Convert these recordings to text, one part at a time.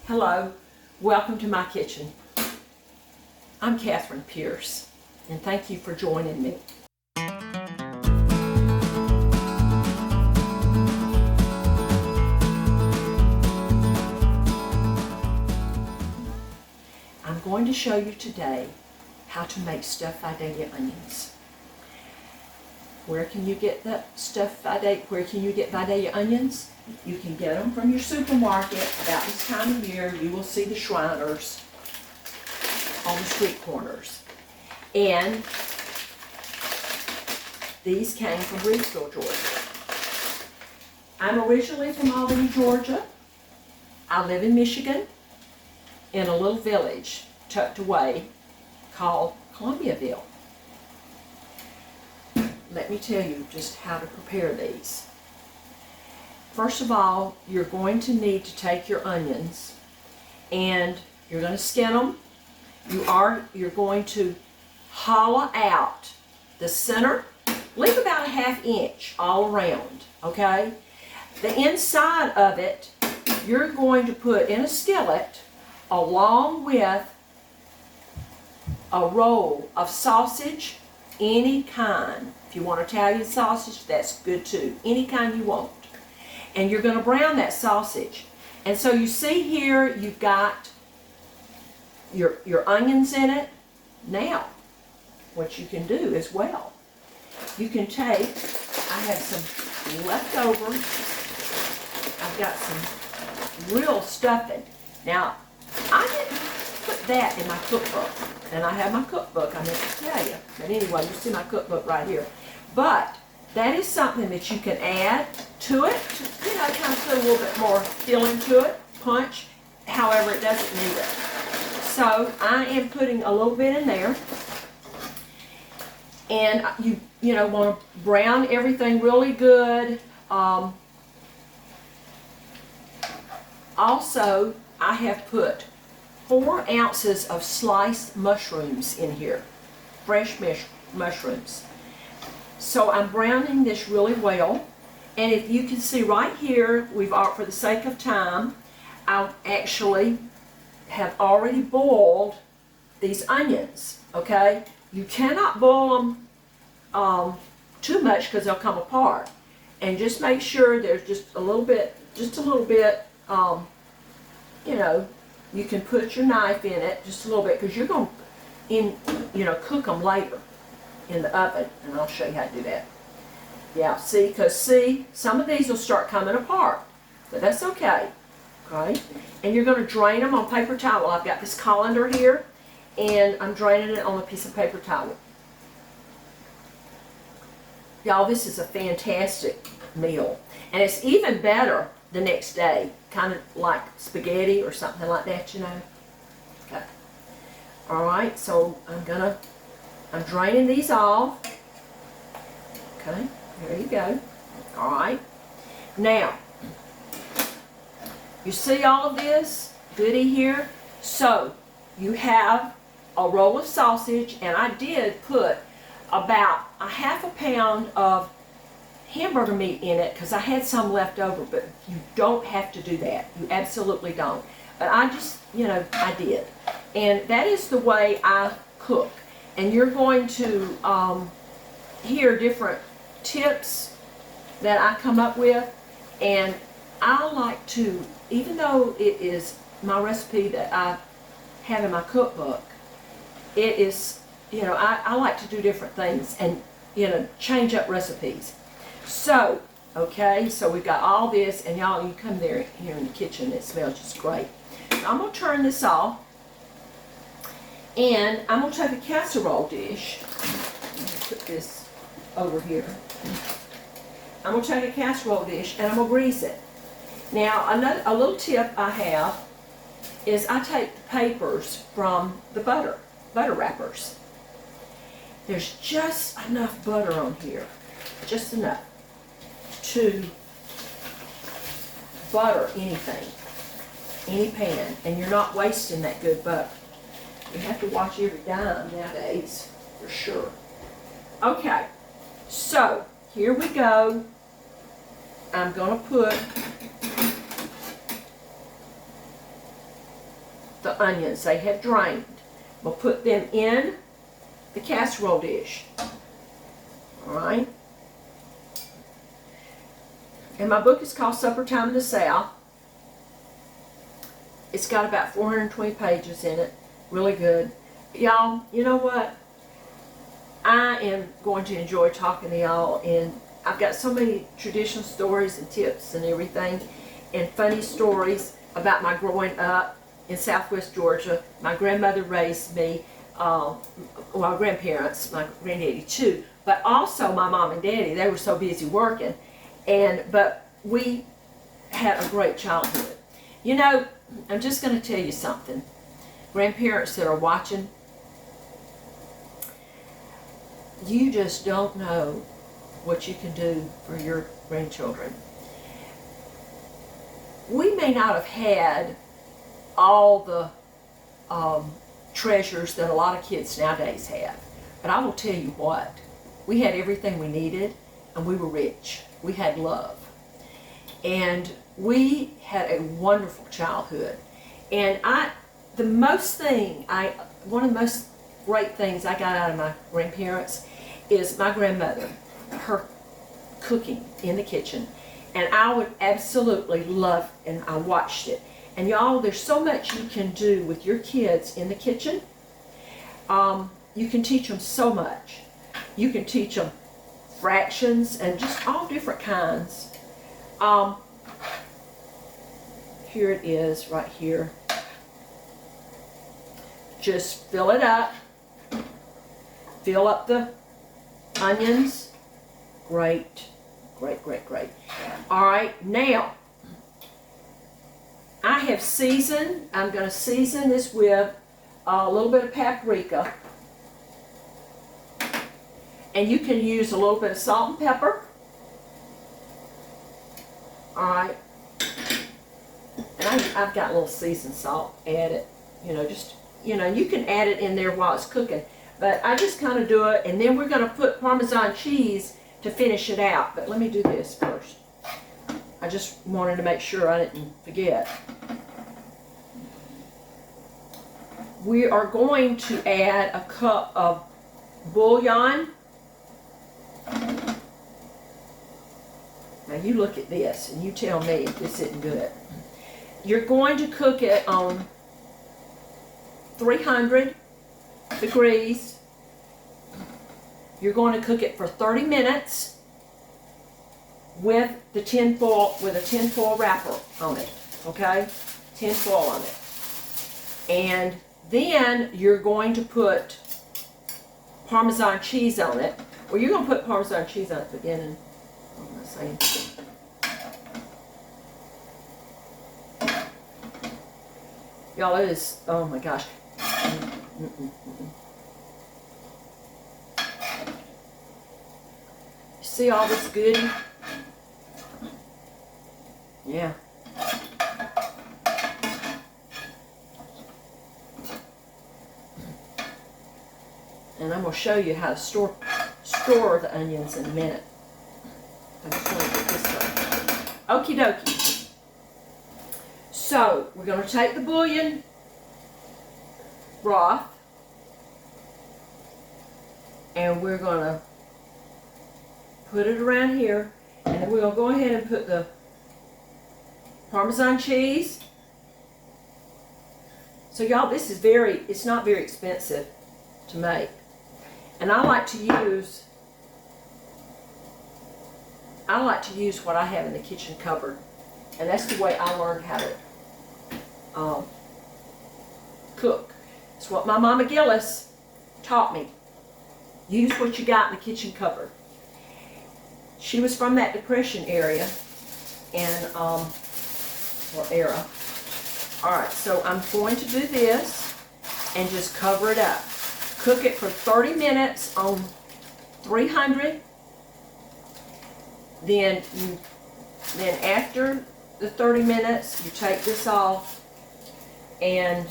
Hello, welcome to my kitchen. I'm Catherine Pierce, and thank you for joining me. I'm going to show you today how to make stuffed Vidalia onions. Where can you get Vidalia onions? You can get them from your supermarket. About this time of year, you will see the Shriners on the street corners. And these came from Reedsville, Georgia. I'm originally from Albany, Georgia. I live in Michigan in a little village tucked away called Columbiaville. Let me tell you just how to prepare these. First of all, you're going to need to take your onions and you're going to skin them. You're going to hollow out the center. Leave about a 1/2 inch all around, okay? The inside of it, you're going to put in a skillet along with a roll of sausage, any kind. If you want Italian sausage, that's good too. Any kind you want. And you're going to brown that sausage. And so you see here, you've got your onions in it. Now, what you can do as well, you can take, I have some leftover, I've got some real stuffing. Now, I didn't put that in my cookbook. And I have my cookbook, I meant to tell you. But anyway, you see my cookbook right here. But that is something that you can add to it, to, kind of put a little bit more filling to it, punch, however it doesn't need it. So I am putting a little bit in there. And you want to brown everything really good. Also, I have put 4 ounces of sliced mushrooms in here, fresh mushrooms. So I'm browning this really well, and if you can see right here, for the sake of time, I actually have already boiled these onions, okay? You cannot boil them too much because they'll come apart. And just make sure there's just a little bit, you can put your knife in it just a little bit because you're going to cook them later in the oven, and I'll show you how to do that. Yeah, see, some of these will start coming apart, but that's okay. Okay, and you're going to drain them on paper towel. I've got this colander here, and I'm draining it on a piece of paper towel. Y'all, this is a fantastic meal, and it's even better the next day, kind of like spaghetti or something like that, Okay. All right, so I'm draining these off. Okay, there you go. All right. Now, you see all of this goodie here? So, you have a roll of sausage, and I did put about a 1/2 pound of hamburger meat in it because I had some left over, but you don't have to do that. You absolutely don't. But I just, I did. And that is the way I cook. And you're going to hear different tips that I come up with. And I like to, even though it is my recipe that I have in my cookbook, it is, I like to do different things and, change up recipes. So, okay, so we've got all this, and y'all, you come there here in the kitchen, it smells just great. So I'm going to turn this off, and I'm going to take a casserole dish. I'm going to put this over here. I'm going to take a casserole dish, and I'm going to grease it. Now, a little tip I have is I take the papers from the butter wrappers. There's just enough butter on here, just enough to butter anything, any pan, and you're not wasting that good butter. You have to watch every dime nowadays, for sure. Okay, so here we go. I'm going to put the onions. They have drained. We'll put them in the casserole dish. All right. And my book is called Supper Time in the South. It's got about 420 pages in it. Really good. Y'all, you know what? I am going to enjoy talking to y'all, and I've got so many traditional stories and tips and everything, and funny stories about my growing up in Southwest Georgia. My grandmother raised me, well, my grandparents, my granddaddy too, but also my mom and daddy. They were so busy working, but we had a great childhood. You know, I'm just going to tell you something. Grandparents that are watching, you just don't know what you can do for your grandchildren. We may not have had all the treasures that a lot of kids nowadays have, but I will tell you what, we had everything we needed, and we were rich. We had love, and we had a wonderful childhood. And one of the most great things I got out of my grandparents is my grandmother, her cooking in the kitchen. And I would absolutely love, and I watched it. And y'all, there's so much you can do with your kids in the kitchen. You can teach them so much. You can teach them fractions and just all different kinds. Here it is right here. Just fill it up. Fill up the onions. Great, great, great, great. All right, now I have seasoned. I'm going to season this with a little bit of paprika. And you can use a little bit of salt and pepper. All right. And I've got a little seasoned salt. Add it. You can add it in there while it's cooking. But I just kind of do it. And then we're going to put Parmesan cheese to finish it out. But let me do this first. I just wanted to make sure I didn't forget. We are going to add a cup of bouillon. Now you look at this and you tell me if this isn't good. You're going to cook it on 300 degrees. You're going to cook it for 30 minutes with a tin foil wrapper on it. Okay? Tin foil on it. And then you're going to put Parmesan cheese on it. Well, you're going to put Parmesan cheese on it at the beginning. What am I saying? Y'all, it is, oh my gosh. You see all this goodie? Yeah. And I'm going to show you how to store the onions in a minute. I just want to get this done. Okie dokie. So, we're going to take the bouillon broth and we're going to put it around here, and then we're going to go ahead and put the Parmesan cheese. So y'all, this is it's not very expensive to make. And I like to use what I have in the kitchen cupboard. And that's the way I learned how to cook. It's what my Mama Gillis taught me. Use what you got in the kitchen cupboard. She was from that Depression area and or era. Alright, so I'm going to do this and just cover it up. Cook it for 30 minutes on 300. Then after the 30 minutes, you take this off and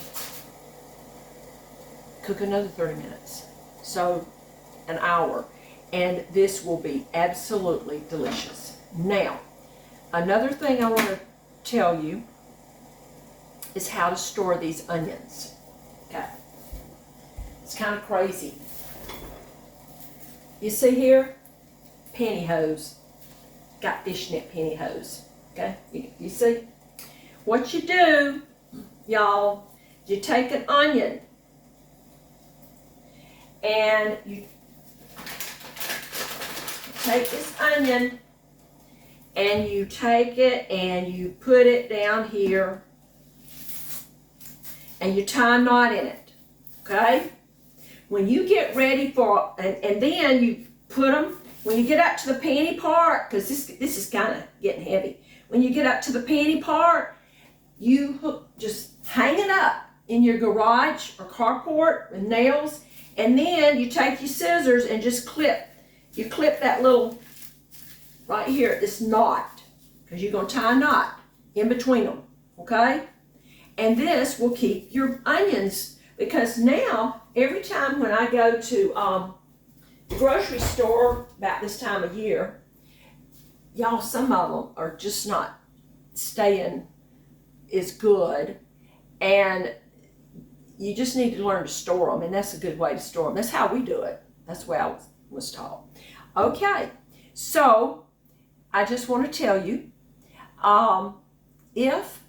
cook another 30 minutes. So an hour. And this will be absolutely delicious. Now, another thing I want to tell you is how to store these onions. Okay. It's kind of crazy. You see here? Pantyhose. Got fishnet pantyhose. Okay? You see? What you do, y'all, you take an onion and you take this onion and you take it and you put it down here and you tie a knot in it, okay? When you get ready for, and then you put them, when you get up to the panty part, because this is kind of getting heavy. When you get up to the panty part, you just hang it up in your garage or carport with nails, and then you take your scissors and just clip. You clip that little, right here, this knot, because you're going to tie a knot in between them, okay? And this will keep your onions, because now, every time when I go to the grocery store about this time of year, y'all, some of them are just not staying as good, and you just need to learn to store them, and that's a good way to store them. That's how we do it. That's the way I was taught. Okay, so I just want to tell you, if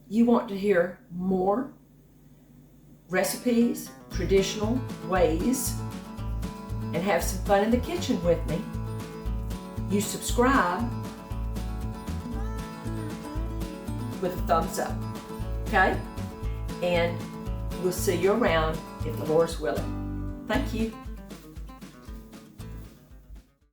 you want to hear more recipes, traditional ways, and have some fun in the kitchen with me, you subscribe with a thumbs up, okay? And we'll see you around if the Lord's willing. Thank you.